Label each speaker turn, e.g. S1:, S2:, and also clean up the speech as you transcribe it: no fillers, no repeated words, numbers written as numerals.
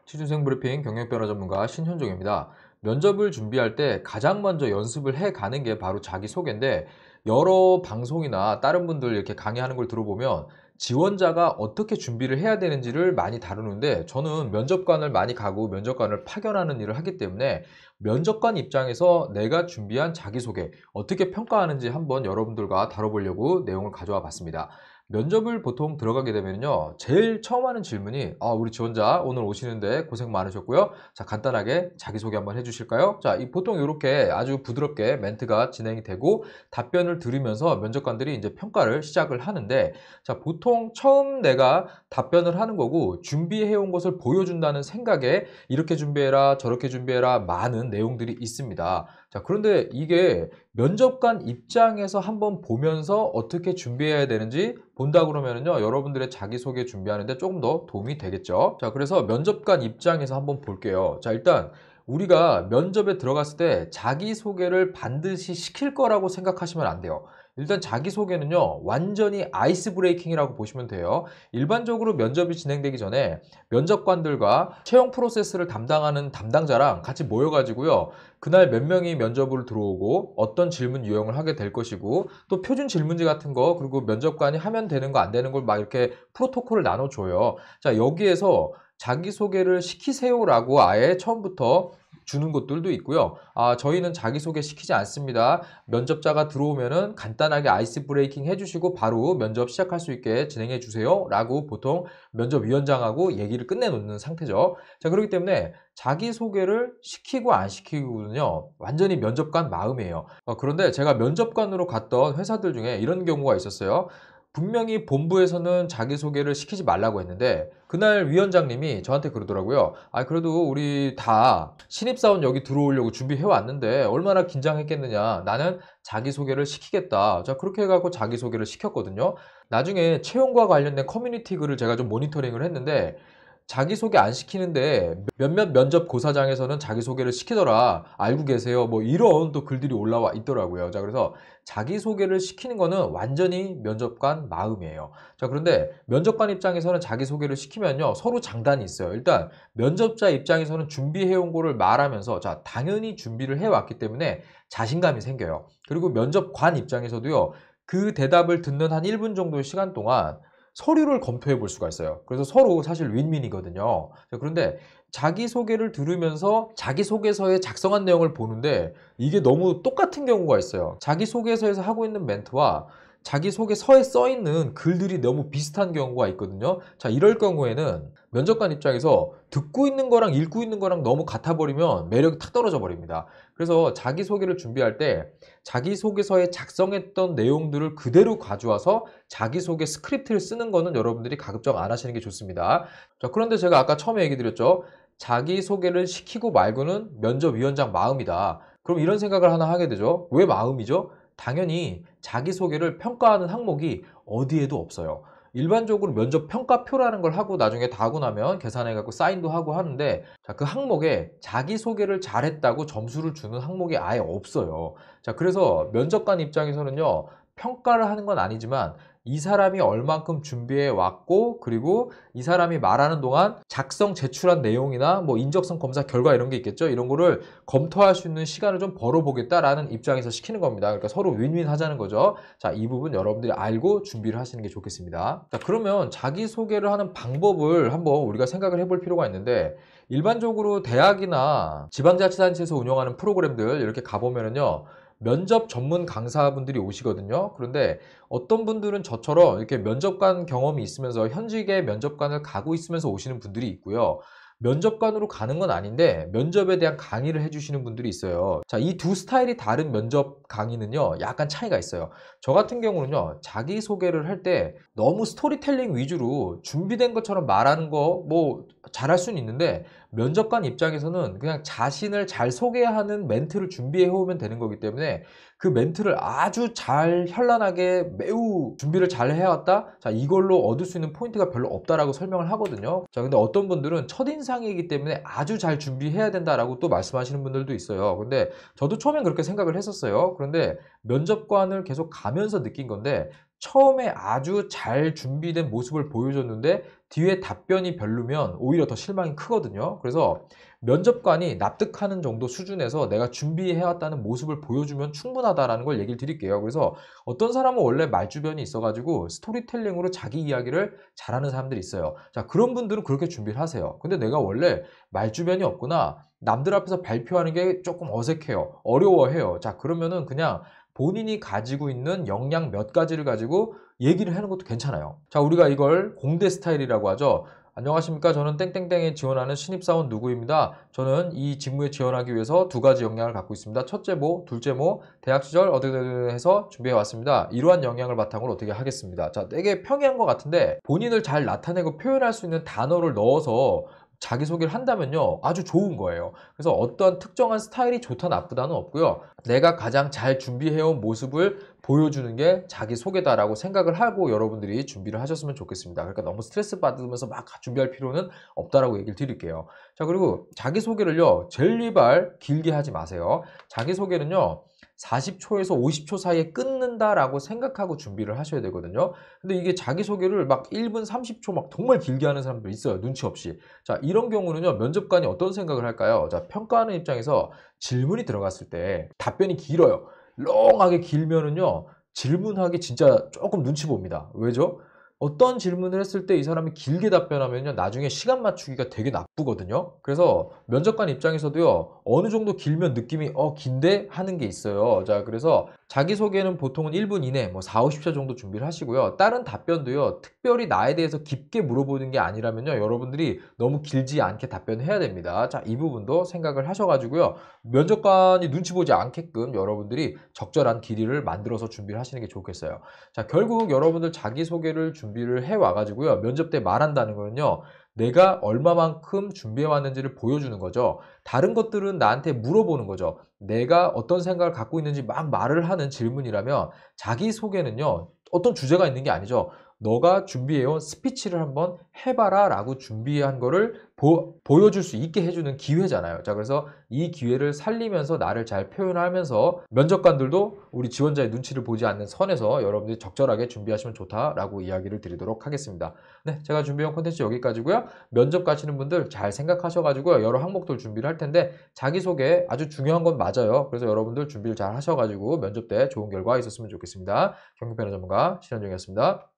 S1: 취준생 브리핑 경력변화 전문가 신현종입니다. 면접을 준비할 때 가장 먼저 연습을 해 가는 게 바로 자기소개인데, 여러 방송이나 다른 분들 이렇게 강의하는 걸 들어보면 지원자가 어떻게 준비를 해야 되는지를 많이 다루는데, 저는 면접관을 많이 가고 면접관을 파견하는 일을 하기 때문에 면접관 입장에서 내가 준비한 자기소개 어떻게 평가하는지 한번 여러분들과 다뤄보려고 내용을 가져와 봤습니다. 면접을 보통 들어가게 되면요, 제일 처음 하는 질문이 우리 지원자 오늘 오시는데 고생 많으셨고요. 자, 간단하게 자기소개 한번 해주실까요? 자, 보통 이렇게 아주 부드럽게 멘트가 진행이 되고 답변을 들으면서 면접관들이 이제 평가를 시작을 하는데, 자, 보통 처음 내가 답변을 하는 거고 준비해온 것을 보여준다는 생각에 이렇게 준비해라 저렇게 준비해라 많은 내용들이 있습니다. 자, 그런데 이게 면접관 입장에서 한번 보면서 어떻게 준비해야 되는지 본다 그러면요, 여러분들의 자기소개 준비하는데 조금 더 도움이 되겠죠. 자, 그래서 면접관 입장에서 한번 볼게요. 자, 일단 우리가 면접에 들어갔을 때 자기소개를 반드시 시킬 거라고 생각하시면 안 돼요. 일단 자기소개는요, 완전히 아이스 브레이킹이라고 보시면 돼요. 일반적으로 면접이 진행되기 전에 면접관들과 채용 프로세스를 담당하는 담당자랑 같이 모여가지고요, 그날 몇 명이 면접을 들어오고 어떤 질문 유형을 하게 될 것이고, 또 표준 질문지 같은 거, 그리고 면접관이 하면 되는 거 안 되는 걸 막 이렇게 프로토콜을 나눠줘요. 자, 여기에서 자기소개를 시키세요라고 아예 처음부터 주는 것들도 있고요. 저희는 자기소개 시키지 않습니다. 면접자가 들어오면은 간단하게 아이스 브레이킹 해주시고 바로 면접 시작할 수 있게 진행해 주세요 라고 보통 면접위원장하고 얘기를 끝내놓는 상태죠. 자, 그렇기 때문에 자기소개를 시키고 안 시키고는요, 완전히 면접관 마음이에요. 그런데 제가 면접관으로 갔던 회사들 중에 이런 경우가 있었어요. 분명히 본부에서는 자기소개를 시키지 말라고 했는데 그날 위원장님이 저한테 그러더라고요. 그래도 우리 다 신입사원 여기 들어오려고 준비해 왔는데 얼마나 긴장했겠느냐, 나는 자기소개를 시키겠다. 자, 그렇게 해갖고 자기소개를 시켰거든요. 나중에 채용과 관련된 커뮤니티 글을 제가 좀 모니터링을 했는데, 자기소개 안 시키는데 몇몇 면접 고사장에서는 자기소개를 시키더라, 알고 계세요, 뭐 이런 또 글들이 올라와 있더라고요. 자, 그래서 자기소개를 시키는 거는 완전히 면접관 마음이에요. 자, 그런데 면접관 입장에서는 자기소개를 시키면요, 서로 장단이 있어요. 일단 면접자 입장에서는 준비해온 거를 말하면서, 자, 당연히 준비를 해왔기 때문에 자신감이 생겨요. 그리고 면접관 입장에서도요, 그 대답을 듣는 한 1분 정도의 시간 동안 서류를 검토해 볼 수가 있어요. 그래서 서로 사실 윈윈이거든요. 그런데 자기소개를 들으면서 자기소개서에 작성한 내용을 보는데 이게 너무 똑같은 경우가 있어요. 자기소개서에서 하고 있는 멘트와 자기소개서에 써 있는 글들이 너무 비슷한 경우가 있거든요. 자, 이럴 경우에는 면접관 입장에서 듣고 있는 거랑 읽고 있는 거랑 너무 같아 버리면 매력이 탁 떨어져 버립니다. 그래서 자기소개를 준비할 때 자기소개서에 작성했던 내용들을 그대로 가져와서 자기소개 스크립트를 쓰는 거는 여러분들이 가급적 안 하시는 게 좋습니다. 자, 그런데 제가 아까 처음에 얘기 드렸죠. 자기소개를 시키고 말고는 면접위원장 마음이다. 그럼 이런 생각을 하나 하게 되죠. 왜 마음이죠? 당연히 자기소개를 평가하는 항목이 어디에도 없어요. 일반적으로 면접 평가표라는 걸 하고 나중에 다 하고 나면 계산해갖고 사인도 하고 하는데, 자, 그 항목에 자기소개를 잘했다고 점수를 주는 항목이 아예 없어요. 자, 그래서 면접관 입장에서는요, 평가를 하는 건 아니지만 이 사람이 얼만큼 준비해 왔고, 그리고 이 사람이 말하는 동안 작성 제출한 내용이나 뭐 인적성 검사 결과 이런 게 있겠죠. 이런 거를 검토할 수 있는 시간을 좀 벌어보겠다라는 입장에서 시키는 겁니다. 그러니까 서로 윈윈 하자는 거죠. 자, 이 부분 여러분들이 알고 준비를 하시는 게 좋겠습니다. 자, 그러면 자기소개를 하는 방법을 한번 우리가 생각을 해볼 필요가 있는데, 일반적으로 대학이나 지방자치단체에서 운영하는 프로그램들 이렇게 가보면은요, 면접 전문 강사분들이 오시거든요. 그런데 어떤 분들은 저처럼 이렇게 면접관 경험이 있으면서 현직의 면접관을 가고 있으면서 오시는 분들이 있고요. 면접관으로 가는 건 아닌데 면접에 대한 강의를 해주시는 분들이 있어요. 자, 이 두 스타일이 다른 면접 강의는요, 약간 차이가 있어요. 저 같은 경우는요, 자기소개를 할 때 너무 스토리텔링 위주로 준비된 것처럼 말하는 거 뭐 잘할 수는 있는데, 면접관 입장에서는 그냥 자신을 잘 소개하는 멘트를 준비해 오면 되는 거기 때문에 그 멘트를 아주 잘 현란하게 매우 준비를 잘 해왔다, 자, 이걸로 얻을 수 있는 포인트가 별로 없다라고 설명을 하거든요. 자, 근데 어떤 분들은 첫인상이기 때문에 아주 잘 준비해야 된다라고 또 말씀하시는 분들도 있어요. 근데 저도 처음엔 그렇게 생각을 했었어요. 그런데 면접관을 계속 가면서 느낀 건데, 처음에 아주 잘 준비된 모습을 보여줬는데 뒤에 답변이 별로면 오히려 더 실망이 크거든요. 그래서 면접관이 납득하는 정도 수준에서 내가 준비해왔다는 모습을 보여주면 충분하다라는 걸 얘기를 드릴게요. 그래서 어떤 사람은 원래 말주변이 있어가지고 스토리텔링으로 자기 이야기를 잘하는 사람들이 있어요. 자, 그런 분들은 그렇게 준비를 하세요. 근데 내가 원래 말주변이 없구나, 남들 앞에서 발표하는 게 조금 어색해요, 어려워해요. 자, 그러면은 그냥 본인이 가지고 있는 역량 몇 가지를 가지고 얘기를 하는 것도 괜찮아요. 자, 우리가 이걸 공대 스타일이라고 하죠. 안녕하십니까. 저는 땡땡땡에 지원하는 신입사원 누구입니다. 저는 이 직무에 지원하기 위해서 두 가지 역량을 갖고 있습니다. 첫째 뭐, 둘째 뭐, 대학 시절 어떻게 해서 준비해 왔습니다. 이러한 역량을 바탕으로 어떻게 하겠습니다. 자, 되게 평이한 것 같은데 본인을 잘 나타내고 표현할 수 있는 단어를 넣어서 자기소개를 한다면요, 아주 좋은 거예요. 그래서 어떠한 특정한 스타일이 좋다 나쁘다는 없고요. 내가 가장 잘 준비해온 모습을 보여주는 게 자기소개다라고 생각을 하고 여러분들이 준비를 하셨으면 좋겠습니다. 그러니까 너무 스트레스 받으면서 막 준비할 필요는 없다라고 얘기를 드릴게요. 자, 그리고 자기소개를요, 젤리발 길게 하지 마세요. 자기소개는요, 40초에서 50초 사이에 끊는다라고 생각하고 준비를 하셔야 되거든요. 근데 이게 자기소개를 막 1분 30초 막 정말 길게 하는 사람들 있어요, 눈치 없이. 자, 이런 경우는요, 면접관이 어떤 생각을 할까요? 자, 평가하는 입장에서 질문이 들어갔을 때 답변이 길어요. 롱하게 길면은요, 질문하기 진짜 조금 눈치 봅니다. 왜죠? 어떤 질문을 했을 때 이 사람이 길게 답변하면요, 나중에 시간 맞추기가 되게 나쁘거든요. 그래서 면접관 입장에서도요, 어느 정도 길면 느낌이 긴데 하는 게 있어요. 자, 그래서 자기소개는 보통은 1분 이내, 뭐 4, 50초 정도 준비를 하시고요. 다른 답변도요, 특별히 나에 대해서 깊게 물어보는 게 아니라면요, 여러분들이 너무 길지 않게 답변해야 됩니다. 자, 이 부분도 생각을 하셔가지고요, 면접관이 눈치 보지 않게끔 여러분들이 적절한 길이를 만들어서 준비를 하시는 게 좋겠어요. 자, 결국 여러분들 자기소개를 준비를 해 와가지고요, 면접 때 말한다는 거는요, 내가 얼마만큼 준비해 왔는지를 보여주는 거죠. 다른 것들은 나한테 물어보는 거죠. 내가 어떤 생각을 갖고 있는지 막 말을 하는 질문이라면, 자기소개는요, 어떤 주제가 있는 게 아니죠. 너가 준비해온 스피치를 한번 해봐라 라고 준비한 거를 보여줄 수 있게 해주는 기회잖아요. 자, 그래서 이 기회를 살리면서 나를 잘 표현하면서 면접관들도 우리 지원자의 눈치를 보지 않는 선에서 여러분들이 적절하게 준비하시면 좋다라고 이야기를 드리도록 하겠습니다. 네, 제가 준비한 콘텐츠 여기까지고요. 면접 가시는 분들 잘 생각하셔가지고 여러 항목들 준비를 할 텐데, 자기소개 아주 중요한 건 맞아요. 그래서 여러분들 준비를 잘 하셔가지고 면접 때 좋은 결과 있었으면 좋겠습니다. 경영변호 전문가 신현종이었습니다.